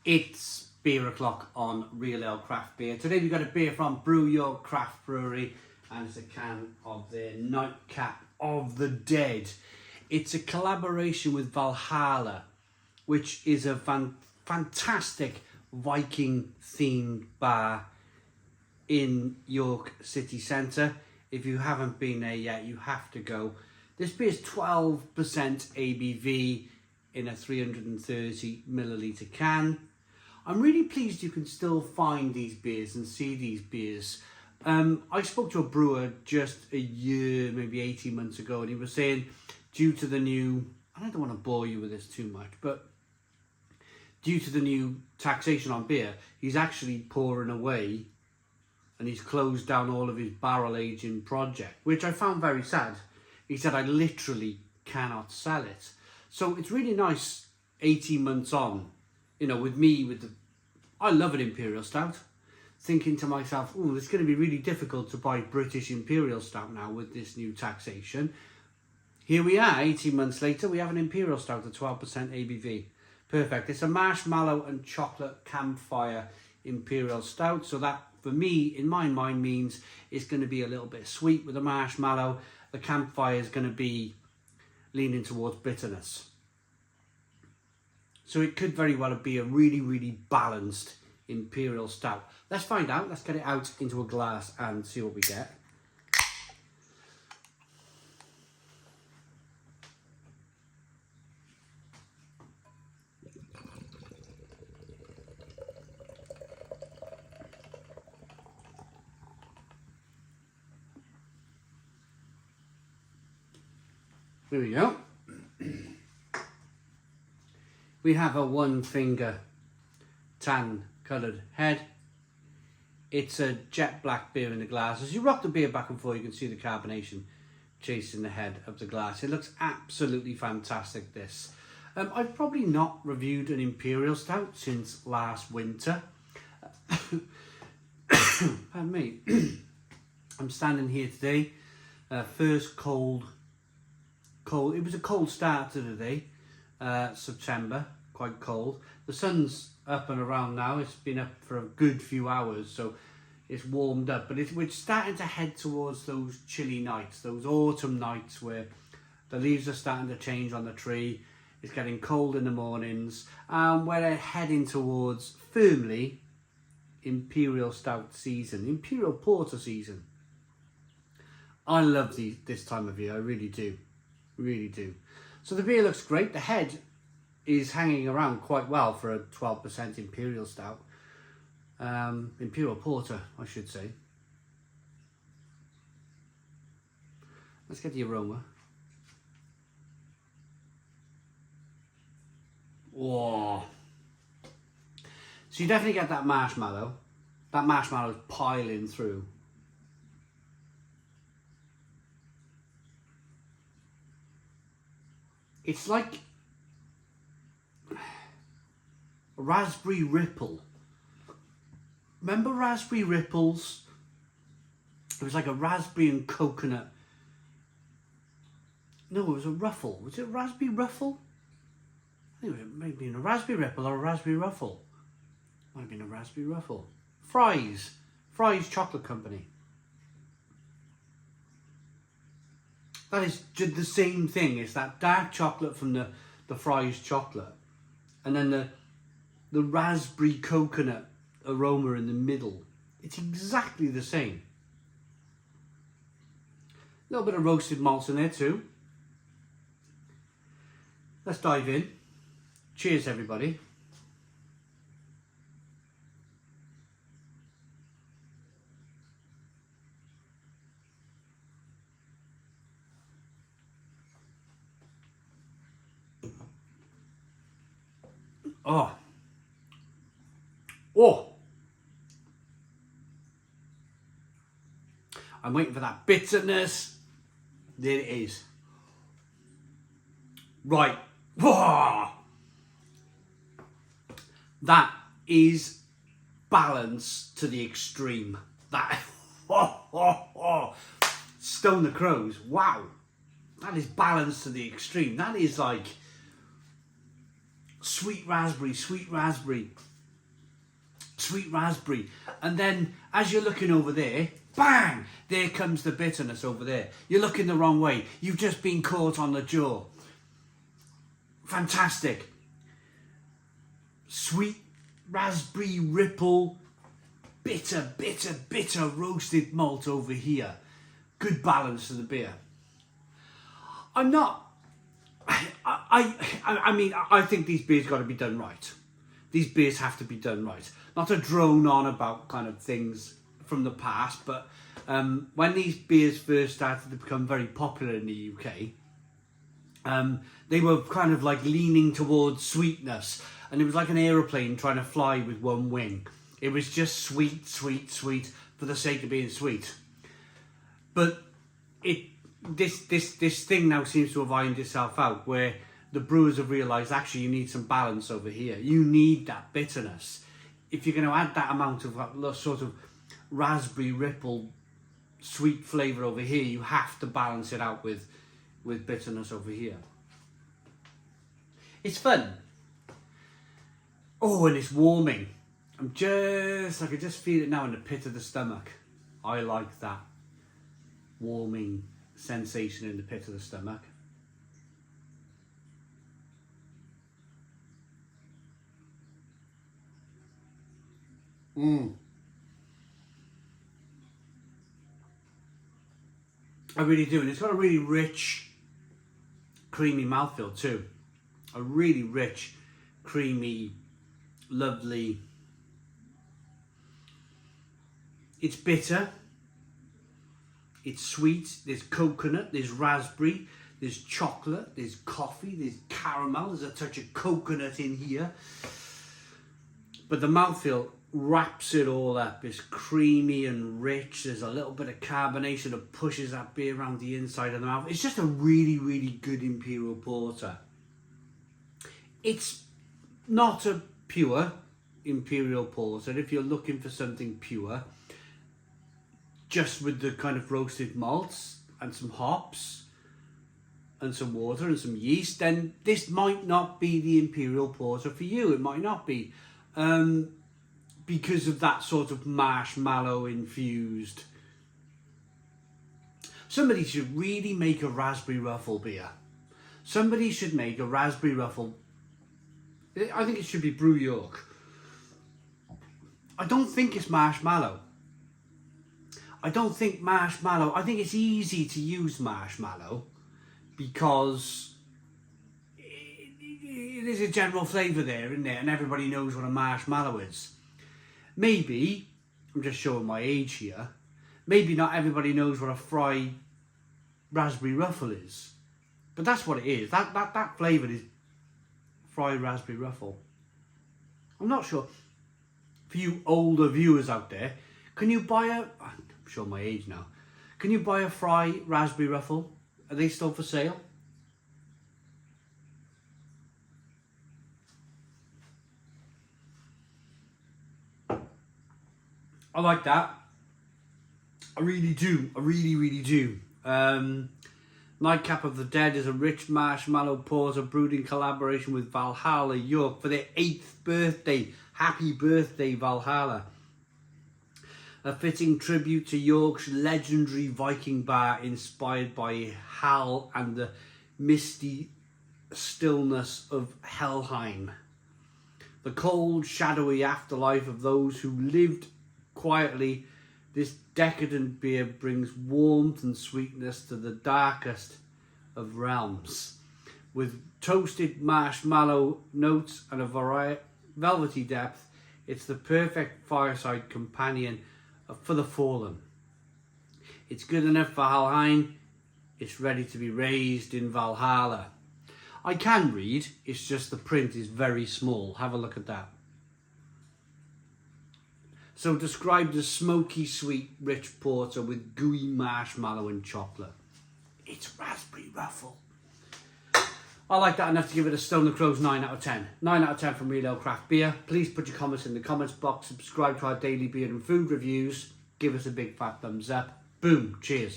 It's beer o'clock on Real Ale Craft Beer. Today we've got a beer from Brew, your craft brewery, and it's a can of their Nightcap of the Dead. It's a collaboration with Valhalla, which is a fantastic Viking themed bar in York city centre. If you haven't been there yet, you have to go. This beer is 12% ABV in a 330 milliliter can. I'm really pleased you can still find these beers and see these beers. I spoke to a brewer just a year, maybe 18 months ago, and he was saying due to the new, and I don't want to bore you with this too much, but due to the new taxation on beer, he's actually pouring away and he's closed down all of his barrel aging project, which I found very sad. He said, I literally cannot sell it. So it's really nice 18 months on, you know, with me, I love an Imperial Stout, thinking to myself, oh, it's going to be really difficult to buy British Imperial Stout now with this new taxation. Here we are, 18 months later, we have an Imperial Stout at 12% ABV. Perfect. It's a marshmallow and chocolate campfire Imperial Stout. So that, for me, in my mind, means it's going to be a little bit sweet with the marshmallow. The campfire is going to be leaning towards bitterness. So it could very well be a really, really balanced Imperial Stout. Let's find out. Let's get it out into a glass and see what we get. There we go. We have a one finger tan coloured head. It's a jet black beer in the glass. As you rock the beer back and forth, you can see the carbonation chasing the head of the glass. It looks absolutely fantastic, this. I've probably not reviewed an Imperial Stout since last winter. Pardon me. I'm standing here today, first cold. It was a cold start to the day, September, quite cold. The sun's up and around now. It's been up for a good few hours, so it's warmed up. But we're starting to head towards those chilly nights, those autumn nights where the leaves are starting to change on the tree. It's getting cold in the mornings. We're heading towards, firmly, Imperial Stout season, Imperial Porter season. I love this time of year, I really do. Really do. So the beer looks great. The head is hanging around quite well for a 12% Imperial Stout. Imperial Porter, I should say. Let's get the aroma. Whoa. So you definitely get that marshmallow. That marshmallow is piling through. It's like a raspberry ripple. Remember raspberry ripples? It was like a raspberry and coconut. No, it was a ruffle. Was it a raspberry ruffle? I think it may have been a raspberry ripple or a raspberry ruffle. Might have been a raspberry ruffle. Fry's Chocolate Company. That is just the same thing. It's that dark chocolate from the Fry's chocolate. And then the raspberry coconut aroma in the middle. It's exactly the same. A little bit of roasted malts in there too. Let's dive in. Cheers, everybody. Oh. Oh. I'm waiting for that bitterness. There it is. Right. Whoa. That is balance to the extreme. That. Stone the Crows. Wow. That is balance to the extreme. That is like sweet raspberry, sweet raspberry. And then as you're looking over there, bang, there comes the bitterness over there. You're looking the wrong way. You've just been caught on the jaw. Fantastic. Sweet raspberry ripple, bitter, bitter, bitter roasted malt over here. Good balance to the beer. I'm not... I mean, I think these beers got to be done right. These beers have to be done right. Not to drone on about kind of things from the past, but when these beers first started to become very popular in the UK, they were kind of like leaning towards sweetness, and it was like an aeroplane trying to fly with one wing. It was just sweet, sweet, sweet for the sake of being sweet. But this thing now seems to have ironed itself out, where the brewers have realised actually you need some balance over here. You need that bitterness. If you're going to add that amount of sort of raspberry ripple sweet flavour over here, you have to balance it out with bitterness over here. It's fun. Oh, and it's warming. I can just feel it now in the pit of the stomach. I like that warming sensation in the pit of the stomach. I really do, and it's got a really rich, creamy mouthfeel too. A really rich, creamy, lovely. It's bitter. It's sweet. There's coconut. There's raspberry. There's chocolate. There's coffee. There's caramel. There's a touch of coconut in here. But the mouthfeel wraps it all up. It's creamy and rich. There's a little bit of carbonation that pushes that beer around the inside of the mouth. It's just a really, really good Imperial Porter. It's not a pure Imperial Porter. If you're looking for something pure, just with the kind of roasted malts and some hops and some water and some yeast, then this might not be the Imperial Porter for you. It might not be. Because of that sort of marshmallow infused. Somebody should really make a raspberry ruffle beer. Somebody should make a raspberry ruffle. I think it should be Brew York. I don't think it's marshmallow. I think it's easy to use marshmallow because there's a general flavour there, isn't there? And everybody knows what a marshmallow is. Maybe, I'm just showing my age here, maybe not everybody knows what a fried raspberry ruffle is. But that's what it is. That flavour is fried raspberry ruffle. I'm not sure. For you older viewers out there, can you buy I'm showing my age now. Can you buy a fried raspberry ruffle? Are they still for sale? I like that. I really do. I really, really do. Nightcap of the Dead is a rich marshmallow porter brewed in collaboration with Valhalla York for their 8th birthday. Happy birthday, Valhalla. A fitting tribute to York's legendary Viking bar inspired by Hal and the misty stillness of Helheim. The cold, shadowy afterlife of those who lived quietly, this decadent beer brings warmth and sweetness to the darkest of realms. With toasted marshmallow notes and a velvety depth, it's the perfect fireside companion for the fallen. It's good enough for Helheim, it's ready to be raised in Valhalla. I can read, it's just the print is very small. Have a look at that. So described as smoky, sweet, rich porter with gooey marshmallow and chocolate. It's raspberry ruffle. I like that enough to give it a Stone the Crows 9 out of 10. 9 out of 10 from Real Ale Craft Beer. Please put your comments in the comments box. Subscribe to our daily beer and food reviews. Give us a big fat thumbs up. Boom. Cheers.